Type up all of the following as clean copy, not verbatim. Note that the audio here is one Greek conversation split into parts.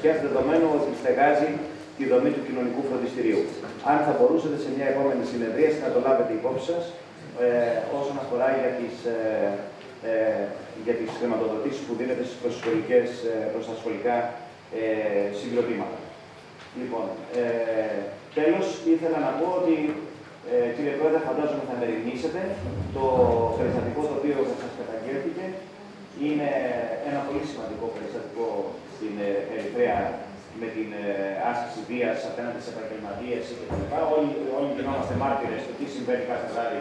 Φυσιάς, δεδομένου ότι στεγάζει τη δομή του κοινωνικού φροντιστηρίου. Αν θα μπορούσατε σε μια επόμενη συνεδρίαση να το λάβετε υπόψη σας, όσον αφορά για τις χρηματοδοτήσεις που δίνετε προς τα σχολικά συγκροτήματα. Λοιπόν, τέλος, ήθελα να πω ότι, κύριε Πρόεδρε, φαντάζομαι θα μεριμνήσετε. Το περιστατικό το οποίο σας καταγγέλθηκε είναι ένα πολύ σημαντικό περιστατικό στην Ερυθρέα με την άσκηση βίας απέναντι σε επαγγελματίες κτλ. Όλοι γινόμαστε μάρτυρες του τι συμβαίνει κάθε βράδυ,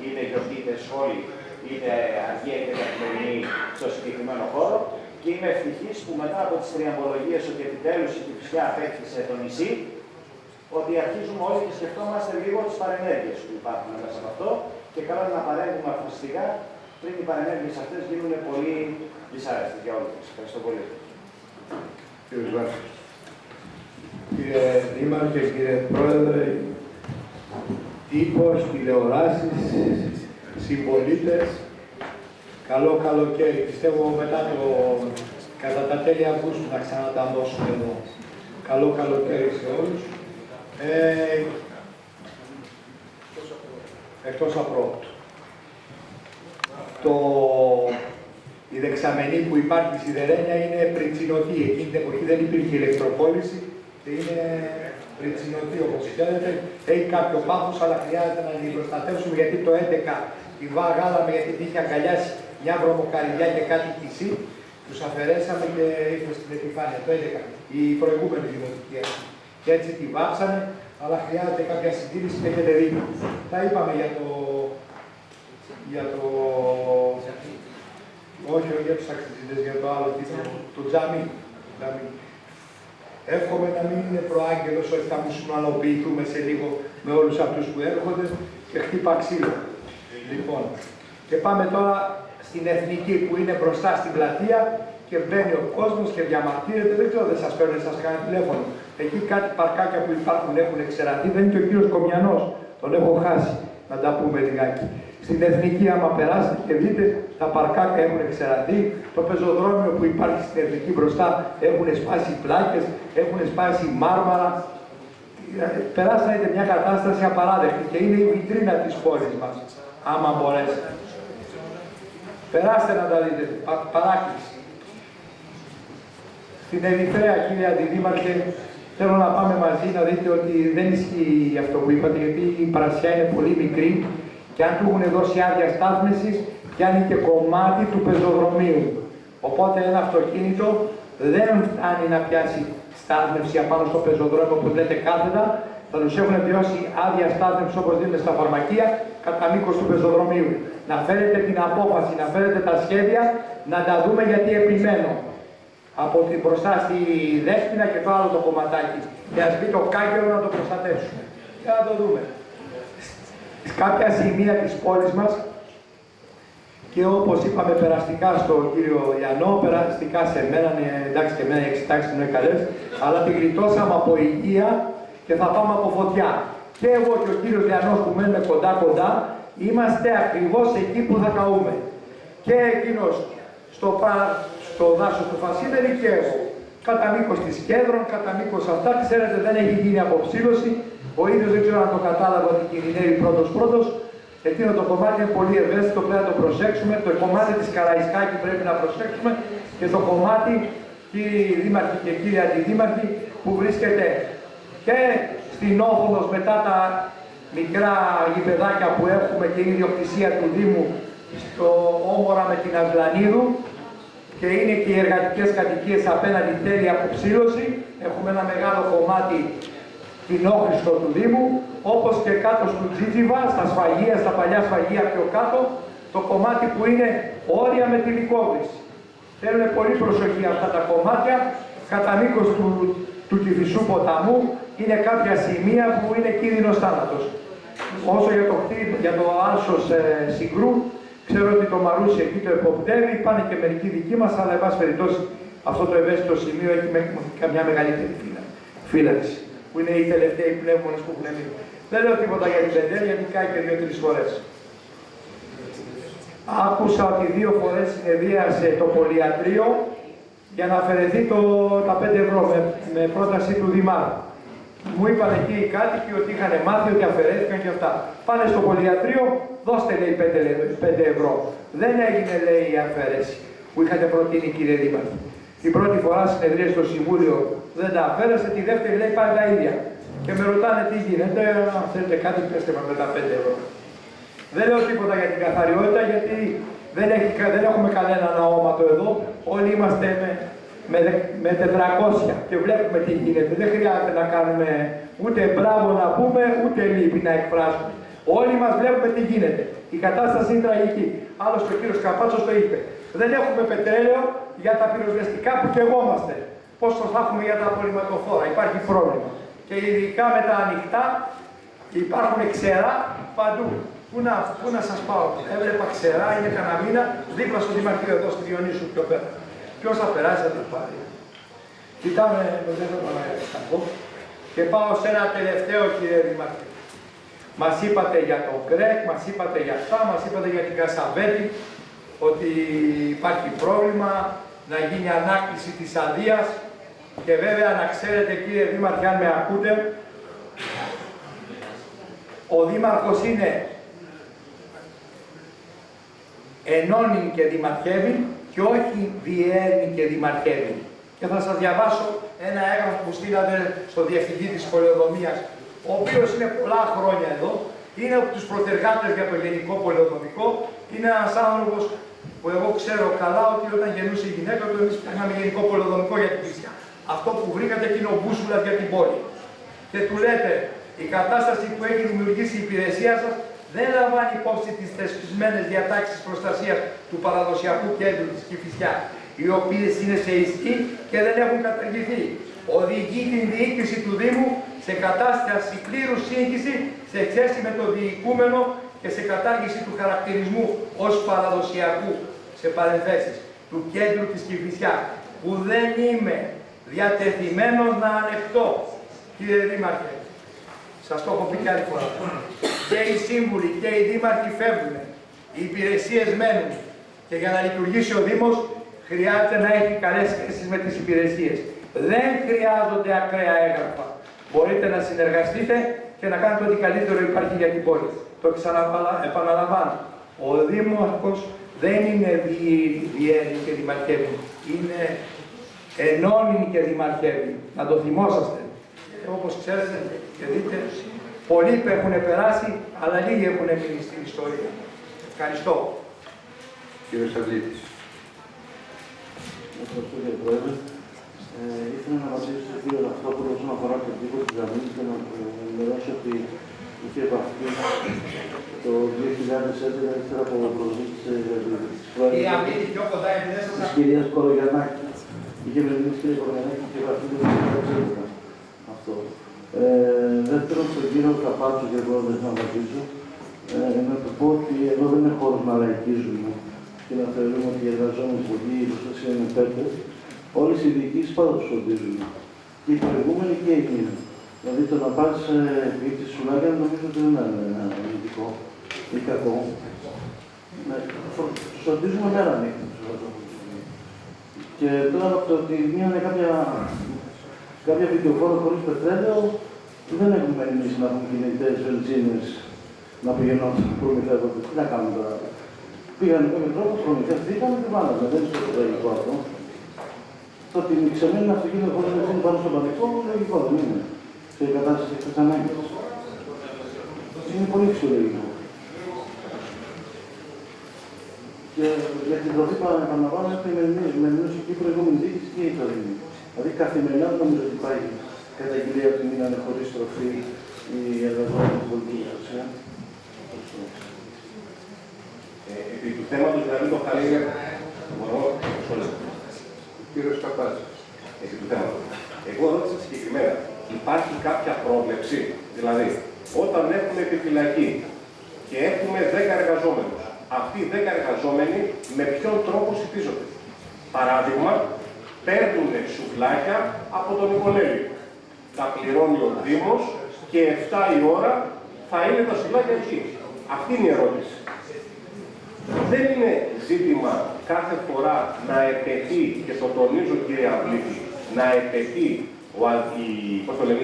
είτε γιορτή, είτε σχόλη, είτε αργία, είτε καθημερινή στο συγκεκριμένο χώρο. Και είμαι ευτυχής που μετά από τις τριαμπολογίες ότι επιτέλους η Κηφισιά απέκτησε το νησί, ότι αρχίζουμε όλοι και σκεφτόμαστε λίγο τις παρενέργειες που υπάρχουν μέσα από αυτό και καλό είναι να παρέμβουμε αποφασιστικά πριν οι παρενέργειες αυτές γίνουν πολύ δυσάρεστες για όλους μας. Ευχαριστώ πολύ. Κύριε Δήμαρχε, κύριε Πρόεδρε, τύπος, τηλεοράσεις, συμπολίτες, καλό καλοκαίρι. Πιστεύω μετά κατά τα τέλη Αυγούστου να ξαναταμώσουμε εδώ. Καλό καλοκαίρι σε όλους. Εκτός απρόπτου. Η δεξαμενή που υπάρχει στη Δερένια είναι πριτσινωτή. Εκείνη την εποχή δεν υπήρχε ηλεκτροπόληση και είναι πριτσινωτή, όπως ξέρετε. Έχει κάποιο πάθος, αλλά χρειάζεται να την προστατεύσουμε γιατί το 11 τη βγάλαμε γιατί την είχε αγκαλιάσει μια βρωμοκαριδιά και κάτι κησί. Τους αφαιρέσαμε και ήρθε στην επιφάνεια το 11, η προηγούμενη δημοτική αρχή. Και έτσι τη βάψανε, αλλά χρειάζεται κάποια συντήρηση και έχετε δίκιο. Τα είπαμε για το... Όχι για τους αξιζητές, για το άλλο τίτλο, το τζάμι. Εύχομαι να μην είναι προάγγελος ότι θα μουσουλμανοποιηθούμε σε λίγο με όλους αυτούς που έρχονται και χτύπα ξύλο. Λοιπόν, και πάμε τώρα στην Εθνική που είναι μπροστά στην πλατεία και μπαίνει ο κόσμος και διαμαρτύρεται. Δεν ξέρω, δεν σας παίρνει, σας κάνει τηλέφωνο. Εκεί κάτι παρκάκια που υπάρχουν έχουν εξεραθεί. Δεν είναι και ο κύριος Κομιανός, τον έχω χάσει. Να τα πούμε λιγάκι. Στην Εθνική, άμα περάσετε και δείτε, τα παρκάκια έχουν εξεραθεί. Το πεζοδρόμιο που υπάρχει στην Εθνική μπροστά έχουν σπάσει πλάκες, έχουν σπάσει μάρμαρα. Περάσατε μια κατάσταση απαράδεκτη και είναι η βιτρίνα της πόλης μας, άμα μπορέσετε. Περάστε να τα δείτε. Παράκληση. Στην Ερυθρέα, κύριε Αντιδήμαρχε, θέλω να πάμε μαζί να δείτε ότι δεν ισχύει αυτό που είπατε, γιατί η Παρασιά είναι πολύ μικρή και αν του έχουν δώσει άδεια στάθμισης, πιάνει και κομμάτι του πεζοδρομίου. Οπότε ένα αυτοκίνητο δεν φτάνει να πιάσει στάθμευση απάνω στο πεζοδρόμιο που λέτε κάθετα, θα τους έχουν δώσει άδεια στάθμευση όπως δίνουμε στα φαρμακεία κατά μήκος του πεζοδρομίου. Να φέρετε την απόφαση, να φέρετε τα σχέδια, να τα δούμε γιατί επιμένω. Από την μπροστά στη Δέσποινα και το άλλο το κομματάκι. Και ας μπει το κάγκελο να το προστατεύσουμε. Για να το δούμε. Σε κάποια σημεία της πόλης μας, και όπως είπαμε περαστικά στον κύριο Ιαννό, περαστικά σε μένα, εντάξει και εμένα οι εξητάξεις είναι καλές, αλλά τη γλιτώσαμε από υγεία και θα πάμε από φωτιά. Και εγώ και ο κύριος Ιαννός που μένουμε κοντά, είμαστε ακριβώς εκεί που θα καούμε. Και εκείνος στο δάσος του Φασίδερη και εγώ. Κατά μήκος της Κέντρων, κατά μήκος αυτά, ξέρετε δεν έχει γίνει αποψήλωση. Ο ίδιος δεν ξέρω αν το κατάλαβα ότι κινδυνεύει πρώτος. Εκείνο το κομμάτι είναι πολύ ευαίσθητο, πρέπει να το προσέξουμε. Το κομμάτι της Καραϊσκάκη πρέπει να προσέξουμε και το κομμάτι, κύριοι δήμαρχοι και κύριοι αντιδήμαρχοι, που βρίσκεται και στην Όφωνος μετά τα μικρά γηπεδάκια που έχουμε και η ιδιοκτησία του Δήμου στο Όμορα με την Αγλανίδου και είναι και οι εργατικές κατοικίες απέναντι τέλεια αποψήλωση. Έχουμε ένα μεγάλο κομμάτι κοινόχρηστο του Δήμου, όπως και κάτω στο Τζίτζιβα, στα σφαγεία, στα παλιά σφαγεία πιο κάτω, το κομμάτι που είναι όρια με τη Λυκόβρηση. Θέλουν πολύ προσοχή αυτά τα κομμάτια, κατά μήκος του Κηφισού ποταμού, είναι κάποια σημεία που είναι κίνδυνος θάνατος. Όσο για το άρσος Συγκρού, ξέρω ότι το Μαρούσι εκεί το εποπτεύει, πάνε και μερικοί δικοί μας, αλλά εν πάση περιπτώσει αυτό το ευαίσθητο σημείο έχει καμιά μεγαλύτερη φύλαξη, που είναι οι τελευταίοι πνεύμονες που έχουν μείνει. Δεν λέω τίποτα για την Πεντέλ, γιατί κάει και 2-3 φορές. Άκουσα ότι 2 φορές συνεδρίασε το πολυιατρείο για να αφαιρεθεί τα 5 ευρώ με πρόταση του Δημάρχου. Μου είπαν εκεί οι κάτοικοι ότι είχαν μάθει ότι αφαιρέθηκαν και αυτά. Πάνε στο πολυιατρείο, δώστε λέει 5 ευρώ. Δεν έγινε λέει η αφαίρεση που είχατε προτείνει κύριε Δήμαρχε. Την πρώτη φορά συνεδρία στο Συμβούλιο δεν τα αφαίρεσε, τη δεύτερη λέει πάλι τα ίδια. Και με ρωτάνε τι γίνεται, αν θέλετε κάτι πέστε με τα 5 ευρώ. Δεν λέω τίποτα για την καθαριότητα γιατί δεν έχουμε κανένα αόματο εδώ. Όλοι είμαστε με 400 και βλέπουμε τι γίνεται. Δεν χρειάζεται να κάνουμε ούτε μπράβο να πούμε, ούτε λύπη να εκφράσουμε. Όλοι μας βλέπουμε τι γίνεται. Η κατάσταση είναι τραγική. Άλλωστε ο κύριος Καπάτσος το είπε. Δεν έχουμε πετρέλαιο για τα πυροσβεστικά που καιγόμαστε. Πόσο θα έχουμε για τα απορριμματοφόρα. Υπάρχει πρόβλημα. Και ειδικά με τα ανοιχτά υπάρχουν ξερά παντού. Πού να σας πάω. Έβλεπα ξερά, είναι κανένα μήνα, δίπλα στο Δημαρχείο εδώ στη Διονύσου πιο πέρα. Ποιος θα περάσει θα το πάρει. Κοιτάμε, δεν θέλω να ευχαριστώ. Και πάω σε ένα τελευταίο κύριε Δημαρχέ. Μας είπατε για το ΚΡΕΚ, μας είπατε για αυτά, μας είπατε για την Κασαβέτη, ότι υπάρχει πρόβλημα να γίνει ανάκληση της αδείας. Και βέβαια να ξέρετε κύριε Δήμαρχε, αν με ακούτε, ο Δήμαρχος είναι ενώνει και δημαρχεύει και όχι διέρνει και δημαρχεύει. Και θα σας διαβάσω ένα έγγραφο που στείλατε στο Διευθυντή της Πολεοδομίας, ο οποίος είναι πολλά χρόνια εδώ, είναι από τους προτεργάτες για το Γενικό Πολεοδομικό, είναι ένας άνθρωπος που εγώ ξέρω καλά ότι όταν γεννούσε η γυναίκα του, εμείς είχαμε Γενικό Πολεοδομικό για την Κυρσιά. Αυτό που βρήκατε εκεί είναι ο μπούσουλας για την πόλη. Και του λέτε, η κατάσταση που έχει δημιουργήσει η υπηρεσία σας δεν λαμβάνει υπόψη τις θεσπισμένες διατάξεις προστασίας του παραδοσιακού κέντρου της Κηφισιάς, οι οποίες είναι σε ισχύ και δεν έχουν καταργηθεί. Οδηγεί την διοίκηση του Δήμου σε κατάσταση πλήρους σύγχυση σε σχέση με το διοικούμενο και σε κατάργηση του χαρακτηρισμού ως παραδοσιακού, σε παρενθέσεις, του κέντρου της Κηφισιάς, που δεν είμαι διατεθειμένος να ανεχτώ, κύριε Δήμαρχε. Σας το έχω πει και άλλη φορά. Και οι σύμβουλοι και οι δήμαρχοι φεύγουν, οι υπηρεσίες μένουν. Και για να λειτουργήσει ο Δήμος χρειάζεται να έχει καλές σχέσεις με τις υπηρεσίες. Δεν χρειάζονται ακραία έγγραφα. Μπορείτε να συνεργαστείτε και να κάνετε ό,τι καλύτερο υπάρχει για την πόλη. Το επαναλαμβάνω. Ο Δήμαρχος δεν είναι διέρνη και δημαρχεύει. Είναι ενώνει και δημαρχεύει. Να το θυμόσαστε. Όπως ξέρετε και δείτε, πολλοί που έχουν περάσει, αλλά λίγοι έχουν μείνει στην ιστορία. Ευχαριστώ. Κύριε Σαβλίτης. Ευχαριστώ κύριε Πρόεδρε. Ήθελα να απαντήσω στο κύριο Λαυτόπουλο όσον αφορά τον τύπο της γραμμής και να ενημερώσω ότι είχε επαφή το 2011 ύστερα από προσβήσεις της κυρίας Κορογιαννάκη. Είχε μελετήσει κύριε Κορογιαννάκη και επαφή το 2011. Αυτό. Δεύτερον, στον κύριο Καπάτσο και εγώ δεν θα απαντήσω. Να του πω ότι εδώ δεν είναι χώρος να λαϊκίζουμε και να θεωρούμε ότι οι εργαζόμενοι πολλοί η προστασία είναι πέντε. Όλες οι διοικήσεις πάντα τους φροντίζουν. Και οι προηγούμενοι και εκείνοι. Δηλαδή το να πας διοίκηση σουλάκια νομίζω ότι δεν είναι αρνητικό ή κακό. Τους φροντίζουμε μέρα νύχτα. Και τώρα από το ότι μείνανε κάποια βιντεοφόρα χωρίς πετρέλαιο, δεν έχουμε εμείς να έχουμε κινητές βενζίνες να πηγαίνουν να προμηθεύονται. Τι να κάνουμε τώρα. Πήγανε με τρόπο, προμηθεύτηκαν και βάλαμε. Δεν είναι το τραγικό αυτό. Το ότι ξεμένει ένα αυτοκίνητο χωρίς βενζίνη πάνω στο πανικό, λογικό δεν είναι. Σε κατάσταση της ανάγκης. Είναι πολύ φυσιολογικό. Και για την τροφή παραλαμβάνω έχουμε μενούς εκεί προηγούμενη διοίκηση και η τωρινή. Δηλαδή καθημερινά νομίζω ότι υπάρχει καταγγελία ότι μείνανε χωρίς τροφή οι εργαζόμενοι στην πολιτική εργασία. Επί του θέματος δηλαδή το χαλί μπορώ Κύριος Καπάτσος. επί του θέματος. Εγώ ρώτησα συγκεκριμένα, υπάρχει κάποια πρόβλεψη, δηλαδή όταν έχουμε επιφυλακή και έχουμε 10 εργαζόμενους, αυτοί οι 10 εργαζόμενοι με ποιον τρόπο ψηφίζονται. Παράδειγμα, παίρνουν σουβλάκια από τον Νικολέλη. Τα πληρώνει ο Δήμος και 7 η ώρα θα είναι τα σουβλάκια εκεί. Αυτή είναι η ερώτηση. Δεν είναι ζήτημα κάθε φορά να επαιτεί, και το τονίζω κύριε Αυλήτη, να επαιτεί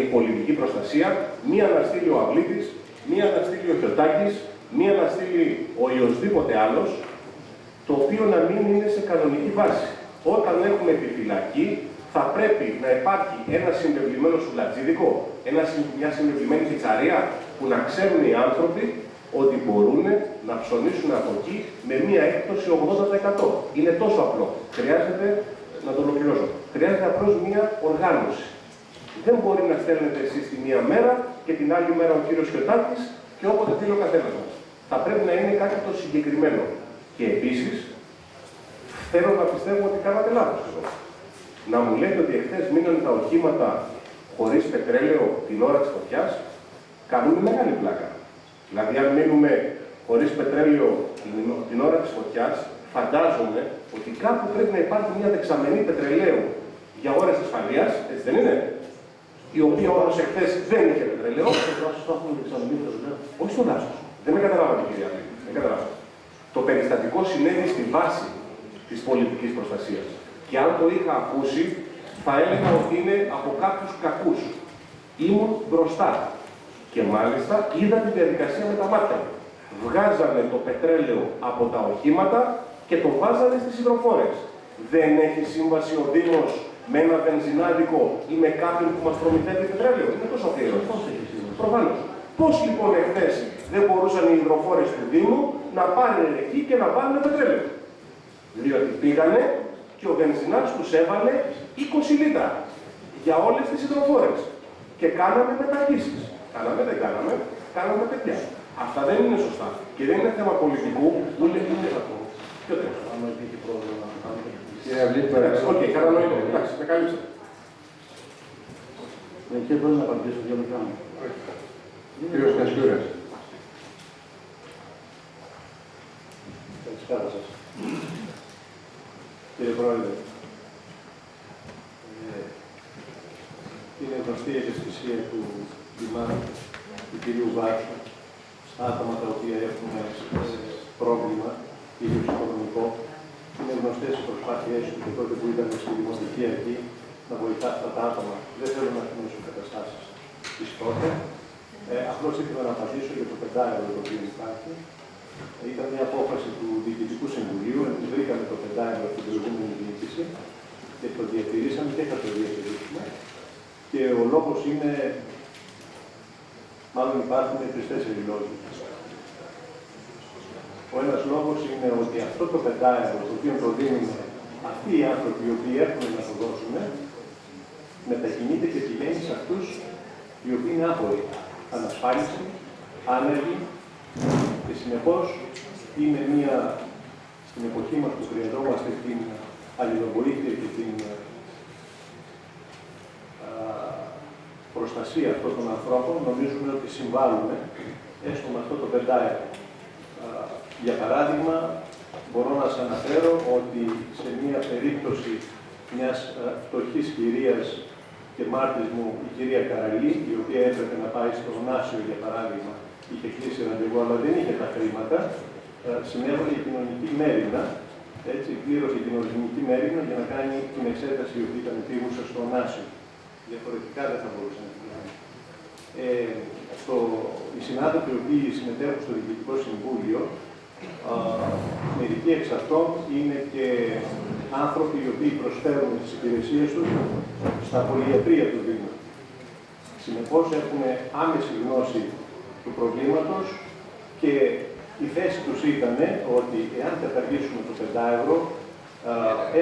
η πολιτική προστασία, μία να στείλει ο Αυλήτης, μία να στείλει ο Χιωτάκης, μία να στείλει ο οποιοσδήποτε άλλος, το οποίο να μην είναι σε κανονική βάση. Όταν έχουμε επιφυλακή, θα πρέπει να υπάρχει ένα συμβεβλημένο σουλατζίδικο, μια συμβεβλημένη πιτσαρία, που να ξέρουν οι άνθρωποι ότι μπορούν να ψωνίσουν από εκεί με μία έκπτωση 80%. Είναι τόσο απλό. Χρειάζεται, να το ολοκληρώσω, χρειάζεται απλώς μία οργάνωση. Δεν μπορεί να στέλνετε εσείς τη μία μέρα και την άλλη μέρα ο κύριος Χιωτάκης και όποτε θέλει ο καθένας μας. Θα πρέπει να είναι κάτι το συγκεκριμένο. Και επίσης, θέλω να πιστεύω ότι κάνατε λάθος εδώ. Να μου λέτε ότι εχθές μείνανε τα οχήματα χωρίς πετρέλαιο την ώρα της φωτιάς, κάνουμε μεγάλη πλάκα. Δηλαδή, αν μείνουμε χωρίς πετρέλαιο την ώρα της φωτιάς, φαντάζομαι ότι κάπου πρέπει να υπάρχει μια δεξαμενή πετρελαίου για ώρες ασφαλείας, έτσι δεν είναι? Η οποία όμως εχθές δεν είχε πετρελαίο. Όχι στο δάσος. Δεν με καταλάβατε, κύριε Αυλήτη. Δεν καταλάβατε. Το περιστατικό συνέβη στη βάση της πολιτικής προστασίας. Και αν το είχα ακούσει, θα έλεγα ότι είναι από κάποιους κακούς. Ήμουν μπροστά. Και μάλιστα είδα τη διαδικασία με τα μάτια μου. Βγάζανε το πετρέλαιο από τα οχήματα και το βάζανε στις υδροφόρες. Δεν έχει σύμβαση ο Δήμος με ένα βενζινάδικο ή με κάποιον που μας προμηθεύει πετρέλαιο? Είναι τόσο αφιερό. Προφανώς. Πώς λοιπόν εχθές δεν μπορούσαν οι υδροφόρες του Δήμου να πάνε εκεί και να βάλουν πετρέλαιο? Διότι πήγανε και ο βενζινάς τους έβαλε 20 λίτρα για όλες τις υδροφόρες. Και κάναμε μεταχύσεις. Κάναμε, δεν κάναμε, κάναμε παιδιά. Αυτά δεν είναι σωστά. Και δεν είναι θέμα πολιτικού, ούτε είναι αυτό. Ποιο τέλος? Αν υπήρχε πρόβλημα να κάνουμε. Κύριε Αυλήτη, οκ, κατανοητό. Εντάξει, με καλύψατε. Κύριε Πρόεδρε, να απαντήσω δύο λεπτά. Κύριος Κασιούρας. Καλησπέρα σας. Κύριε Πρόεδρε, είναι γνωστή η ευαισθησία του Δημάρχου, του κυρίου Βάρου, στα άτομα τα οποία έχουν πρόβλημα, κυρίως οικονομικό. Είναι γνωστές οι προσπάθειές του και τότε που ήταν στη Δημοτική Αρχή να βοηθά αυτά τα άτομα. Δεν θέλω να θυμίσω καταστάσεις της τότε. Απλώς ήθελα να απαντήσω για το 5 το οποίο υπάρχει. Ήταν μια απόφαση του Διοικητικού Συμβουλίου, βρήκαμε το 5 στην προηγούμενη διοίκηση και το διατηρήσαμε και θα το διατηρήσουμε. Και ο λόγος είναι, μάλλον υπάρχουν 3-4 λόγοι. Ο ένας λόγος είναι ότι αυτό το 5 το οποίο το δίνουν αυτοί οι άνθρωποι οι οποίοι έχουν να το δώσουν, μετακινείται και πηγαίνει σε αυτούς οι οποίοι είναι άποροι. Ανασφάλιση, άνεργοι, και συνεπώς είναι στην εποχή μας που χρειαζόμαστε την αλληλοβοήθεια και την προστασία αυτών των ανθρώπων, νομίζουμε ότι συμβάλλουμε έστω με αυτό το 5. Για παράδειγμα, μπορώ να σας αναφέρω ότι σε μια περίπτωση μιας φτωχής κυρίας και μάρτης μου, η κυρία Καραλή, η οποία έπρεπε να πάει στο Νάσιο, για παράδειγμα, είχε κλείσει ραντεβού, αλλά δεν είχε τα χρήματα, συνέβαλε η κοινωνική μέρημνα, έτσι, πλήρωσε η κοινωνική μέρημνα για να κάνει την εξέταση η οποία ήταν επίγουσα στο Νάσιο. Διαφορετικά δεν θα μπορούσε να την κάνει. Οι συνάδελφοι οι οποίοι συμμετέχουν στο Διοικητικό Συμβούλιο, μερικοί εξ αυτών είναι και άνθρωποι οι οποίοι προσφέρουν τις υπηρεσίες τους στα πολυιατρία του Δήμου. Συνεπώς έχουν άμεση γνώση του προβλήματος και η θέση τους ήταν ότι εάν καταργήσουμε το 5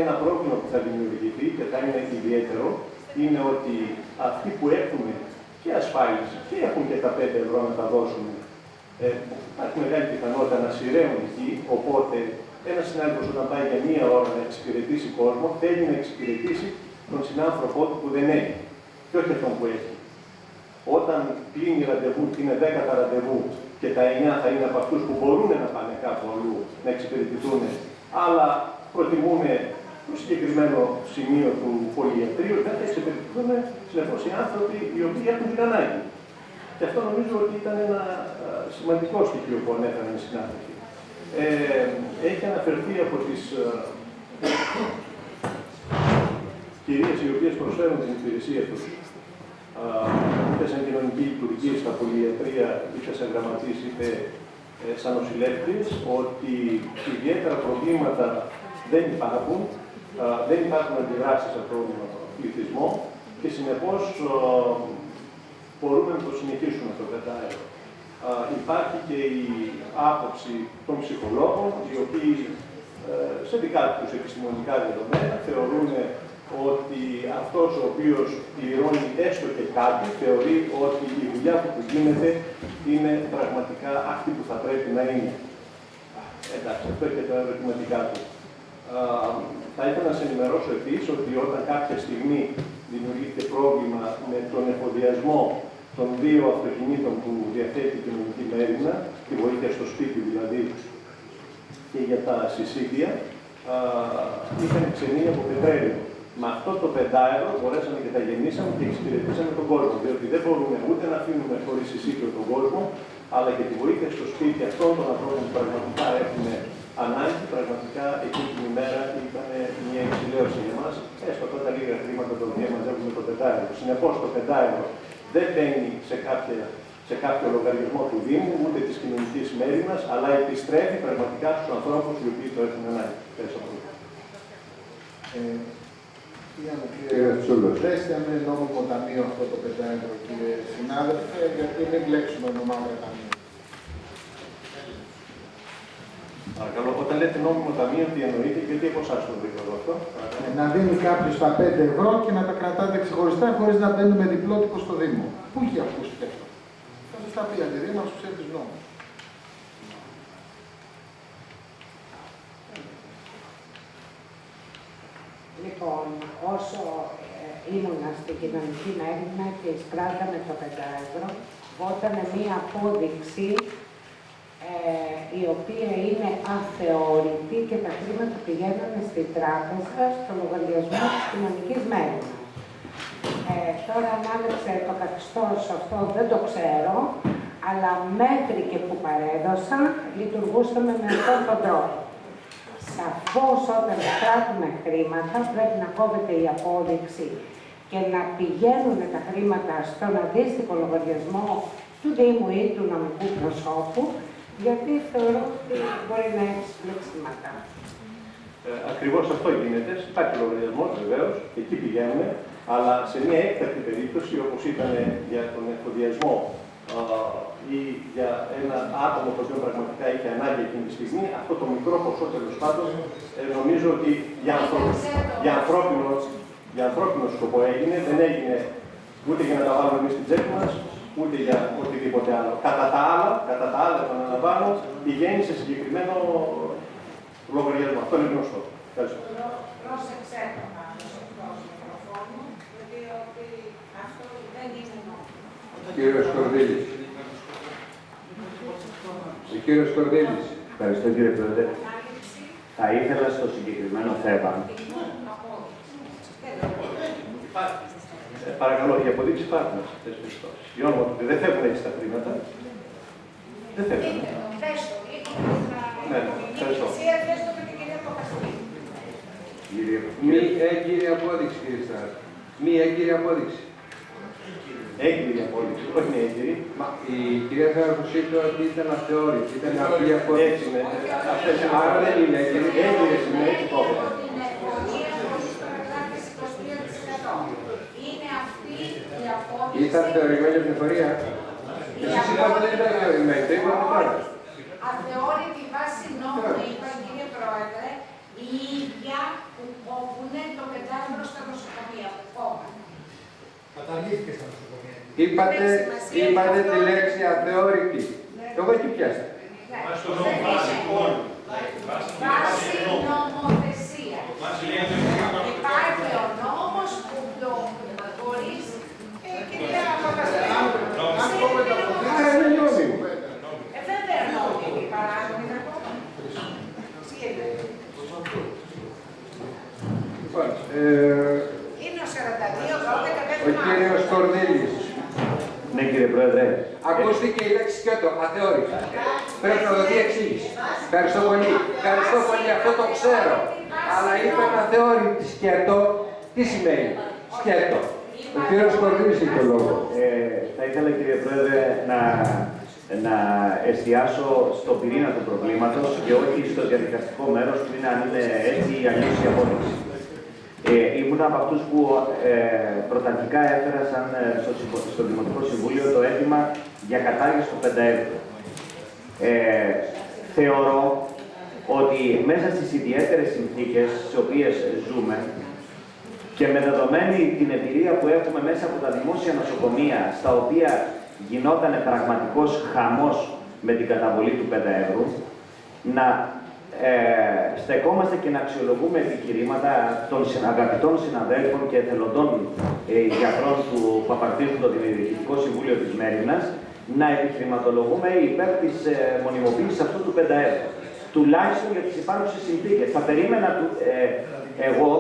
ένα πρόβλημα που θα δημιουργηθεί και θα είναι ιδιαίτερο είναι ότι αυτοί που έχουν και ασφάλιση και έχουν και τα 5 να τα δώσουν, υπάρχει μεγάλη πιθανότητα να σειραίουν εκεί, οπότε ένας συνάδελφος όταν πάει για 1 ώρα να εξυπηρετήσει κόσμο, θέλει να εξυπηρετήσει τον συνάνθρωπό του που δεν έχει και όχι αυτόν που έχει. Όταν κλείνει ραντεβού και είναι 10 τα ραντεβού και τα 9 θα είναι από αυτούς που μπορούν να πάνε κάπου αλλού να εξυπηρετηθούν, αλλά προτιμούν το συγκεκριμένο σημείο του πολυιατρίου, δεν θα εξυπηρετηθούν συνεπώς οι άνθρωποι οι οποίοι έχουν την ανάγκη. Και αυτό νομίζω ότι ήταν ένα σημαντικό στοιχείο που ανέφεραν οι συνάδελφοι. έχει αναφερθεί από τις κυρίες οι οποίες προσφέρουν την υπηρεσία τους, είτε σαν κοινωνική λειτουργία, στα πολυιατρία, είτε σαν γραμματείς, είτε σαν νοσηλεύτριες, ότι ιδιαίτερα προβλήματα δεν υπάρχουν αντιδράσεις σε αυτόν τον πληθυσμό και συνεπώς μπορούμε να το συνεχίσουμε το πεντάερο. Υπάρχει και η άποψη των ψυχολόγων, οι οποίοι σε δικά τους επιστημονικά δεδομένα θεωρούν ότι αυτός ο οποίος πληρώνει έστω και κάτι, θεωρεί ότι η δουλειά που γίνεται είναι πραγματικά αυτή που θα πρέπει να είναι. Εντάξει, αυτό και τα ερωτηματικά του. Θα ήθελα να σας ενημερώσω επίσης ότι όταν κάποια στιγμή δημιουργείται πρόβλημα με τον εφοδιασμό των 2 αυτοκινήτων που διαθέτει η κοινωνική μέρημνα, τη βοήθεια στο σπίτι δηλαδή και για τα συσίτια, είχαν ξενία από πετρέλαιο. Με αυτό το πεντάερο μπορέσαμε και τα γεννήσαμε και εξυπηρετήσαμε τον κόσμο. Διότι δεν μπορούμε ούτε να αφήνουμε χωρίς συσίτιο τον κόσμο, αλλά και τη βοήθεια στο σπίτι αυτών των ανθρώπων που πραγματικά έχουν ανάγκη. Πραγματικά εκείνη την ημέρα ήταν μια εξηλαίωση για μας. Έστω αυτά τα λίγα χρήματα τα οποία μαζεύουμε το πεντάερο. Συνεπώς το πεντάερο δεν μπαίνει σε κάποιο λογαριασμό του Δήμου, ούτε της κοινωνικής μέρημνας, αλλά επιστρέφει πραγματικά στους ανθρώπους οι οποίοι το έχουν ανάγκη. Ευχαριστώ πολύ. Κύριε Τσούλο, θέστε με νόμιμο ταμείο αυτό το πεντάερο, κύριε συνάδελφε, γιατί μην μπλέξουμε νόμιμο ταμείο. Παρακαλώ, όταν λέτε νόμιμο ταμείο, τι εννοείτε και τι από εσάς το δίκαιο αυτό. Να δίνει κάποιο τα 5 ευρώ και να τα κρατάτε ξεχωριστά χωρίς να μπαίνουμε διπλότυπο στο Δήμο. Πού είχε ακούσει αυτό. Θα σας τα πει η εταιρεία μας, ξέρει τους νόμους. Λοιπόν, όσο ήμουνα στην κοινωνική μέρημνα και εισπράταμε το 5 ευρώ, όταν μία απόδειξη η οποία είναι αθεώρητη και τα χρήματα πηγαίνουν στην τράπεζα, στο λογαριασμό της κοινωνικής μέρημνας. Τώρα αν άλλαξε το καθεστώς αυτό δεν το ξέρω, αλλά μέχρι και που παρέδωσα λειτουργούσαμε με αυτόν τον τρόπο. Σαφώς όταν εισπράττουμε χρήματα πρέπει να κόβεται η απόδειξη και να πηγαίνουν τα χρήματα στον αντίστοιχο λογαριασμό του Δήμου ή του νομικού προσώπου, γιατί θεωρώ ότι μπορεί να έχει πλεξίματα. Ακριβώς αυτό γίνεται. Υπάρχει λογαριασμός βεβαίως, εκεί πηγαίνουμε, αλλά σε μια έκτακτη περίπτωση, όπως ήταν για τον εφοδιασμό ή για ένα άτομο το οποίο πραγματικά είχε ανάγκη εκείνη τη στιγμή, αυτό το μικρό ποσό τέλος πάντων, νομίζω ότι για ανθρώπινο σκοπό έγινε, δεν έγινε ούτε για να τα βάλουμε εμείς στην τσέπη μας, ούτε για οτιδήποτε άλλο. Κατά τα άλλα, επαναλαμβάνω, πηγαίνει σε συγκεκριμένο λογαριασμό. Αυτό είναι γνωστό. Ευχαριστώ. Πρόσεξε το πάντως εκτός μικροφώνου, διότι αυτό δεν είναι νόμο. Κύριος Κορδίλης. Ο κύριος Κορδίλης. Ευχαριστώ κύριε Πρόεδρε. Θα ήθελα στο συγκεκριμένο θέμα. Παρακαλώ, οι αποδείξεις υπάρχουν σε αυτές τις περιπτώσεις. Η όνομα του δεν θέλουν να έχει τα χρήματα. Δεν θέλουν. Ναι, ευχαριστώ. Μη έγκυρη απόδειξη, κύριε Στάρ. Μη έγκυρη απόδειξη. Έγκυρη απόδειξη, όχι μια έγκυρη. Η κυρία Θεάρχος είπε ότι ήταν αθεώρητη, ήταν απλή απόδειξη. Έτσι είναι. Άρα δεν είναι έγκυρη. Έγκυρη σημαίνει έτσι κόβεται. Ήταν θεωρημένη πληροφορία. Εσείς είπατε δεν ήταν θεωρημένη, το είπατε τώρα. Αθεώρητη βάση νόμου, είπα κύριε Πρόεδρε, η ίδια που κόβουν το 5 ευρώ στα νοσοκομεία που κόβουν. Καταργήθηκε στα νοσοκομεία. Είπατε τη λέξη αθεώρητη. Εγώ εκεί πιάστε. Βάση νομοθεσία. Υπάρχει ο νόμος που το χωρίς κυρία Παπαστρέλου. Άρα είναι νόμιμο. Βέβαια νόμιμη παράγοντα ακόμα. Λοιπόν, είναι ο 42, 12, ο κύριος Κορδίλης. Ναι, κύριε Πρόεδρε. Ακούστηκε η λέξη σκέτο, αθεώρηση. Πρέπει να δοθεί εξήγηση. Ευχαριστώ πολύ. Ευχαριστώ πολύ, αυτό το ξέρω. Αλλά είπε αθεώρητη σκέτο, τι σημαίνει σκέτο. Ο κύριος Κορδίνης έχει το λόγο. Θα ήθελα, κύριε Πρόεδρε, να εστιάσω στον πυρήνα του προβλήματος και όχι στο διαδικαστικό μέρος που είναι αν είναι έτσι ή αλλιώς η απόδειξη. Ήμουν από αυτούς που πρωταρχικά έφερασαν στο Δημοτικό Συμβούλιο το αίτημα για κατάργηση του πενταέδρου. Θεωρώ ότι μέσα στις ιδιαίτερες συνθήκες στις οποίες ζούμε και με δεδομένη την εμπειρία που έχουμε μέσα από τα δημόσια νοσοκομεία, στα οποία γινόταν πραγματικός χαμός με την καταβολή του πενταέδρου, να στεκόμαστε και να αξιολογούμε επιχειρήματα των αγαπητών συναδέλφων και εθελοντών γιατρών που απαρτίζουν το Διοικητικό Συμβούλιο της Μέρινας, να επιχειρηματολογούμε υπέρ της μονιμοποίησης αυτού του πενταέδρου. Τουλάχιστον για τις υπάρχουσες συνθήκες. Θα περίμενα εγώ,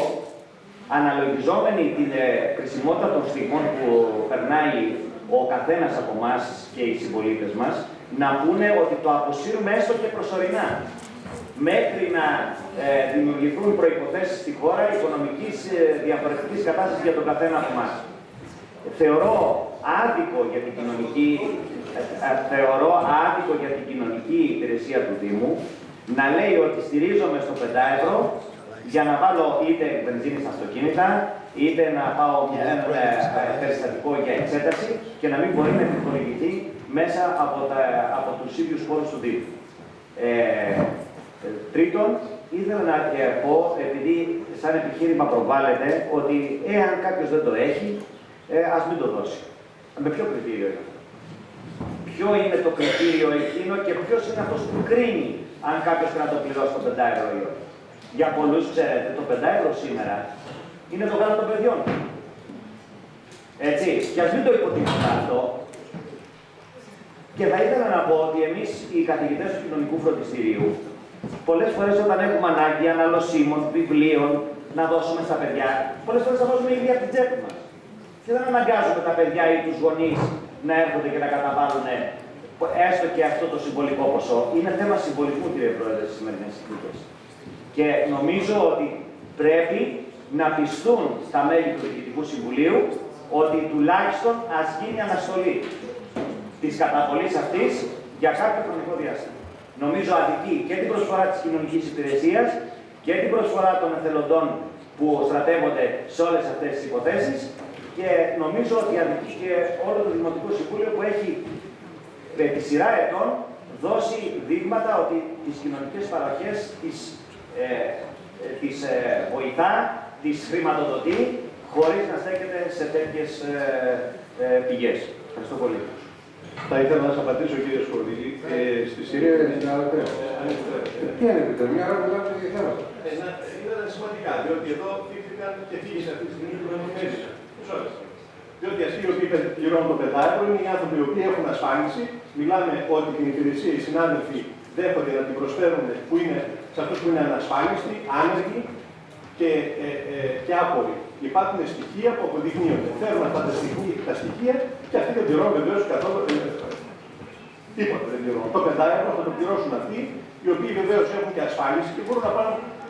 αναλογιζόμενη την κρισιμότητα των στιγμών που περνάει ο καθένας από εμάς και οι συμπολίτες μας, να πούνε ότι το αποσύρουμε έστω και προσωρινά, μέχρι να δημιουργηθούν προϋποθέσεις στη χώρα οικονομικής διαφορετικής κατάστασης για τον καθένα από εμάς. Θεωρώ άδικο για την κοινωνική υπηρεσία του Δήμου να λέει ότι στηρίζομαι στο πεντάευρο για να βάλω είτε βενζίνη στα αυτοκίνητα, είτε να πάω ένα περιστατικό για εξέταση και να μην μπορεί να επιχορηγηθεί μέσα από τους ίδιους πόρους του Δήμου. Τρίτον, ήθελα να πω, επειδή σαν επιχείρημα προβάλλεται, ότι εάν κάποιος δεν το έχει, ας μην το δώσει. Με ποιο κριτήριο είναι αυτό? Ποιο είναι το κριτήριο εκείνο και ποιος είναι αυτός που κρίνει αν κάποιος πρέπει να το πληρώσει το 5€ ή όχι? Για πολλούς, ξέρετε, το 5€ σήμερα είναι το γάλα των παιδιών. Έτσι, και ας μην το υποτιμήσουμε αυτό. Και θα ήθελα να πω ότι εμείς οι καθηγητές του κοινωνικού φροντιστηρίου, πολλές φορές όταν έχουμε ανάγκη αναλωσίμων, βιβλίων, να δώσουμε στα παιδιά, πολλές φορές θα δώσουμε ήδη από την τσέπη μας. Και δεν αναγκάζουμε τα παιδιά ή τους γονείς να έρχονται και να καταβάλουν έστω και αυτό το συμβολικό ποσό. Είναι θέμα συμβολισμού, κύριε Πρόεδρε, στις σημερινές συνθήκες. Και νομίζω ότι πρέπει να πιστούν στα μέλη του Διοικητικού Συμβουλίου ότι τουλάχιστον ας γίνει αναστολή της καταβολής αυτής για κάποιο χρονικό διάστημα. Νομίζω αδικεί και την προσφορά της κοινωνικής υπηρεσίας και την προσφορά των εθελοντών που στρατεύονται σε όλες αυτές τις υποθέσεις και νομίζω ότι αδικεί και όλο το Δημοτικό Συμβούλιο που έχει επί σειρά ετών δώσει δείγματα ότι τις κοινωνικές παροχές τις βοηθά, τις χρηματοδοτεί χωρίς να στέκεται σε τέτοιες πηγές. Ευχαριστώ πολύ. Θα ήθελα να σας απαντήσω, κύριε Σκορδίλη, στη Συρία. Τι είναι αυτό, μια ώρα που μιλάμε για θέματα. Ήταν σημαντικά, διότι εδώ φύγηκαν και φύγησε αυτή τη στιγμή η κοινωνική. Διότι αυτοί οι οποίοι πληρώνουν το 5€ είναι οι άνθρωποι οι οποίοι έχουν ασφάλιση. Μιλάμε ότι την υπηρεσία οι συνάδελφοι δέχονται να την προσφέρουν σε αυτούς που είναι ανασφάλιστοι, άνεργοι και άποροι. Υπάρχουν στοιχεία που αποδεικνύονται. Φέρουν αυτά τα στοιχεία και αυτοί δεν πληρώνουν βεβαίως καθόλου. Τίποτα δεν πληρώνουν. Το 5€ θα το πληρώσουν αυτοί, οι οποίοι βεβαίως έχουν και ασφάλιση και μπορούν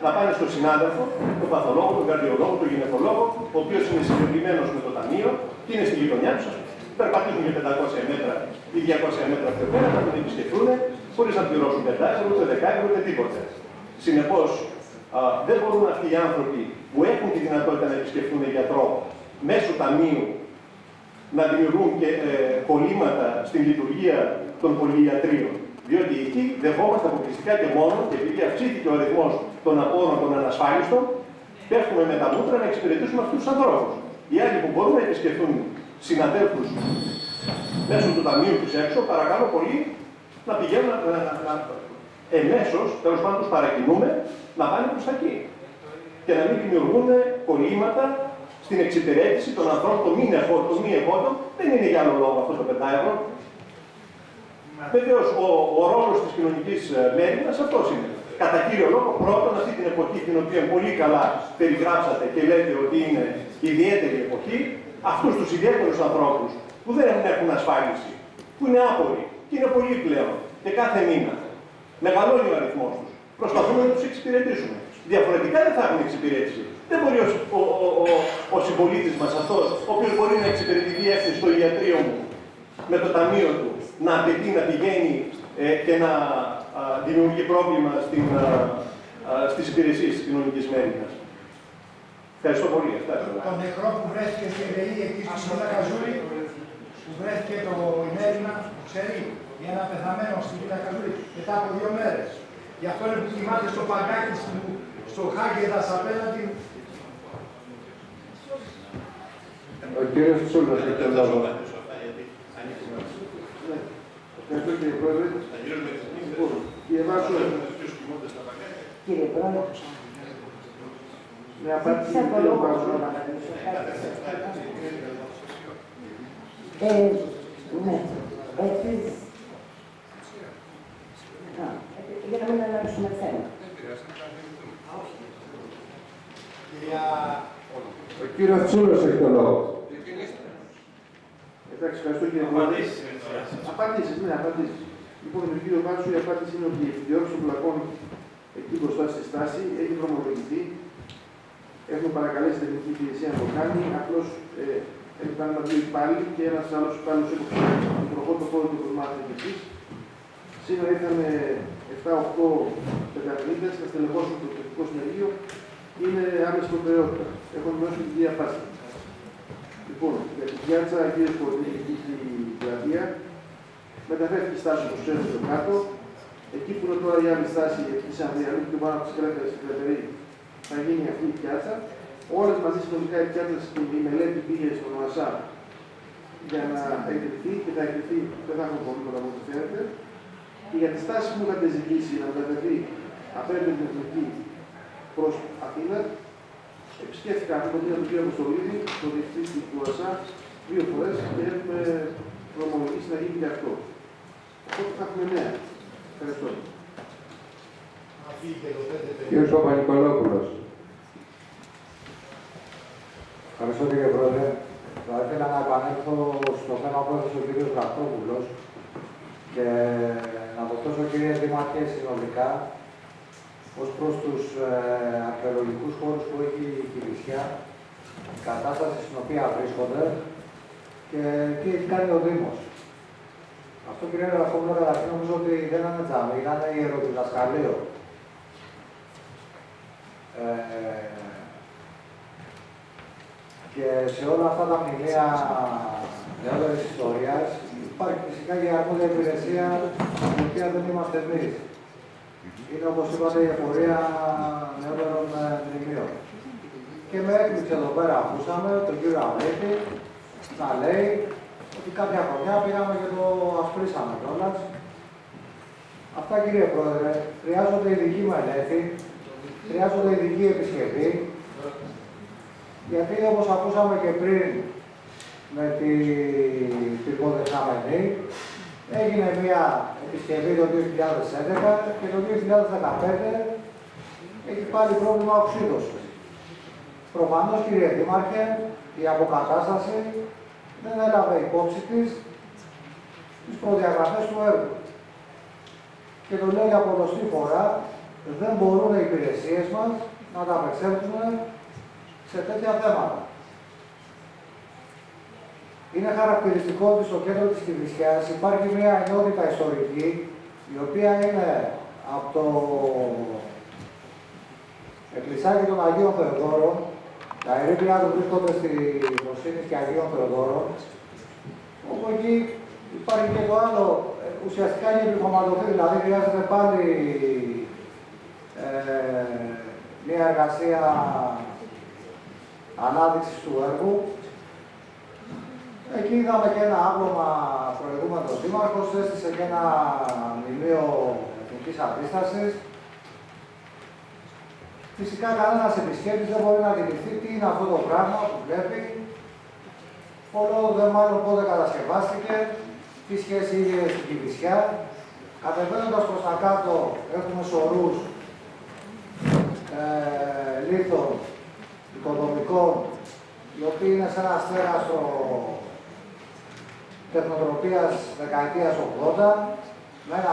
να πάνε στον συνάδελφο, τον παθολόγο, τον καρδιολόγο, τον γυναικολόγο, ο οποίος είναι συγκεκριμένος με το ταμείο και είναι στη γειτονιά του. Περπατήσουν για 500 μέτρα ή 200 μέτρα πιο πέρα, θα τον επισκεφτούν χωρίς να πληρώσουν 5€, ούτε 10€, ούτε τίποτε. Συνεπώς, δεν μπορούν αυτοί οι άνθρωποι που έχουν τη δυνατότητα να επισκεφτούν γιατρό μέσω ταμείου να δημιουργούν και κολλήματα στην λειτουργία των πολυιατρίων. Διότι εκεί δεχόμαστε αποκλειστικά και μόνο, και επειδή αυξήθηκε ο αριθμός των απόρων των ανασφάλιστων, πέφτουμε με τα μούτρα να εξυπηρετήσουμε αυτούς τους ανθρώπους. Οι άλλοι που μπορούν να επισκεφτούν συναδέλφους μέσω του ταμείου τους έξω, παρακαλώ πολύ να πηγαίνουν εμέσως, τέλος πάντων τους παρακινούμε, να πάνε προς τα εκεί. Και να μην δημιουργούν κολλήματα στην εξυπηρέτηση των ανθρώπων, των μη εχόντων. Δεν είναι για άλλο λόγο αυτό το 5€. Βεβαίως, ο ρόλος της κοινωνικής μέριμνας αυτός είναι. Κατά κύριο λόγο, πρώτον, αυτή την εποχή την οποία πολύ καλά περιγράψατε και λέτε ότι είναι ιδιαίτερη εποχή, αυτούς τους ιδιαίτερους ανθρώπους που δεν έχουν ασφάλιση, που είναι άποροι και είναι πολλοί πλέον και κάθε μήνα. Μεγαλώνει ο αριθμός τους. Προσπαθούμε να τους εξυπηρετήσουμε. Διαφορετικά δεν θα έχουν εξυπηρέτηση. Δεν μπορεί ο συμπολίτης μας αυτός, ο οποίος μπορεί να εξυπηρετηθεί έτσι στο ιατρείο μου, με το ταμείο του, να απαιτεί να πηγαίνει και να δημιουργεί πρόβλημα στις υπηρεσίες της κοινωνικής μέρημνας. Ευχαριστώ πολύ. Το νεκρό που βρέθηκε στη ΔΕΗ εκεί στη Βίλα Καζούρη, που βρέθηκε η μέρημνα, ξέρει, για ένα πεθαμένο στη Βίλα Καζούρη μετά από 2 μέρες. Γι' αυτό είναι που κοιμάται στο παγκάκι στο Χάγκεδας απέναντι. Ο κύριος Τσούλος έχει τον λόγο. Ευχαριστώ κύριε Πρόεδρε. Κύριε Βάσο, Κύριε Πρόεδρε, με απάντηση ζήτησα το κύριε λόγο Βάσο. ναι, έτσι. Για να μην αλλάξουμε θέμα. Ο κύριος Τσούλος έχει τον λόγο. Εντάξει, ευχαριστώ κύριε Πρόεδρε. Απαντήσεις, ναι, απαντήσεις. Λοιπόν, με τον κύριο Βάσο η απάντηση είναι ότι η επιδιώξη των πλακών εκεί μπροστά στη στάση έχει δρομολογηθεί. Έχουμε παρακαλέσει την τεχνική υπηρεσία να το κάνει. Απλώς έχει κάνει ένα δύο υπάλληλοι και ένας άλλος υπάλληλος έκοψε τον προχώρητο χώρο του μάθετε κι εσείς. Σήμερα είχαμε 7-8 πενταγωνίτες να στελεχώσουν το τεχνικό συνεργείο. Είναι άμεση προτεραιότητα. Έχουν μειώσει την διαπάση. Λοιπόν, για την πιάτσα, κύριε Σκορδί, εκεί η πλατεία, μεταφέρθηκε η στάση του ξέρετε στο κάτω. Εκεί που είναι τώρα η άλλη στάση, εκεί σαν διαλύει και πάνω από τις κρέφτες στην Κρετερή, θα γίνει αυτή η πιάτσα. Όλες μαζί συνολικά οι πιάτσες και η μελέτη πήγε στον ΟΑΣΑ για να εγκριθεί και θα εγκριθεί, δεν θα έχουμε προβλήματα από ό,τι φαίνεται. Και για τη στάση που είχατε ζητήσει να μεταφερθεί απέναντι την Εθνική προς Αθήνα, επισκέφθηκα αυτό το τον κύριο Αποστολίδη, τον διευθυντή του ΟΑΣΑ, 2 φορές και έχουμε προμολογήσει να γίνει και αυτό. Οπότε θα έχουμε νέα. Ευχαριστώ. Κύριος Παπα-Νικολόπουλος. Ευχαριστώ κύριε Πρόεδρε. Θα ήθελα να επανέλθω στο θέμα που έθεσε ο κύριος Γραφτόπουλος και να το θέσω κύριε Δήμαρχε συνολικά ως προς τους αρχαιολογικούς χώρους που έχει η Κηφισιά, η κατάσταση στην οποία βρίσκονται και τι έχει κάνει ο Δήμος. Αυτό κύριε Γραφτόπουλο καταρχήν νομίζω ότι δεν είναι τζάμι, ήταν ιεροδιδασκαλείο. Και σε όλα αυτά τα μνημεία νεότερης ιστορίας υπάρχει φυσικά και η αρμόδια υπηρεσία, η οποία δεν είμαστε εμείς. Είναι όπως είπατε η εφορία νεότερων μνημείων. Και με έκπληξε εδώ πέρα, ακούσαμε τον κύριο Αμέτη να λέει ότι κάποια χρονιά πήγαμε και το ασπρίσαμε κιόλας. Αυτά κύριε Πρόεδρε, χρειάζονται ειδική μελέτη, χρειάζονται ειδική επισκευή, γιατί όπως ακούσαμε και πριν με την υποδεχάμενη, έγινε μια επισκευή το 2011 και το 2015 έχει πάλι πρόβλημα οξύδωσης. Προφανώς κύριε Δήμαρχε, η αποκατάσταση δεν έλαβε υπόψη της τις προδιαγραφές του έργου. Και το λέω για πολλωστή φορά, δεν μπορούν οι υπηρεσίες μας να τα απεξέλθουν σε τέτοια θέματα. Είναι χαρακτηριστικό ότι στο κέντρο της Κηφισιάς υπάρχει μια ενότητα ιστορική, η οποία είναι από το εκκλησάκι των Αγίων Θεοδόρων, τα ερήπια του βρίσκονται στη Νοσήνη και Αγίων Θεοδόρων, όπου εκεί υπάρχει και το άλλο, ουσιαστικά είναι επιχωματωθεί, δηλαδή χρειάζεται πάλι μια εργασία ανάδειξης του έργου. Εκεί είδαμε και ένα άπλωμα προηγούμενος δήμαρχος, έστησε και ένα μνημείο εθνικής αντίστασης. Φυσικά κανένας επισκέπτης δεν μπορεί να αντιληφθεί τι είναι αυτό το πράγμα που βλέπει. Όλο δεν μάλλον πότε κατασκευάστηκε, τι σχέση είχε στην Κηφισιά. Κατεβαίνοντας προς τα κάτω έχουμε σωρούς λίθων οικοδομικών, οι οποίοι είναι ένα στέραστρο τεχνοτροπίας δεκαετίας 80, με ένα